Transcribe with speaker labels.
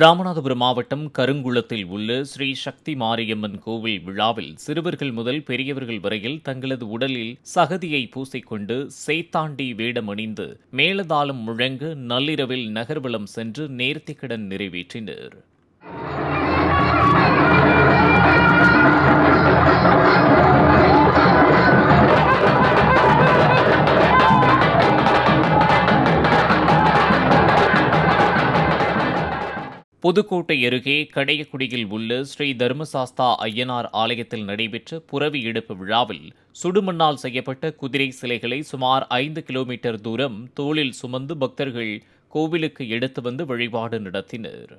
Speaker 1: ராமநாதபுரம் மாவட்டம் கருங்குளத்தில் உள்ள ஸ்ரீ சக்தி மாரியம்மன் கோவில் விழாவில் சிறுவர்கள் முதல் பெரியவர்கள் வரையில் தங்களது உடலில் சகதியை பூசிக்கொண்டு சேத்தாண்டி வேடமணிந்து மேளதாளம் முழங்க நள்ளிரவில் நகர்வலம் சென்று நேர்த்திக்கடன் நிறைவேற்றினர். புதுக்கோட்டை அருகே கடையக்குடியில் உள்ள ஸ்ரீ தர்மசாஸ்தா ஐயனார் ஆலயத்தில் நடைபெற்ற புரவி எடுப்பு விழாவில் சுடுமண்ணால் செய்யப்பட்ட குதிரை சிலைகளை சுமார் 5 கிலோமீட்டர் தூரம் தோளில் சுமந்து பக்தர்கள் கோவிலுக்கு எடுத்து வந்து வழிபாடு நடத்தினர்.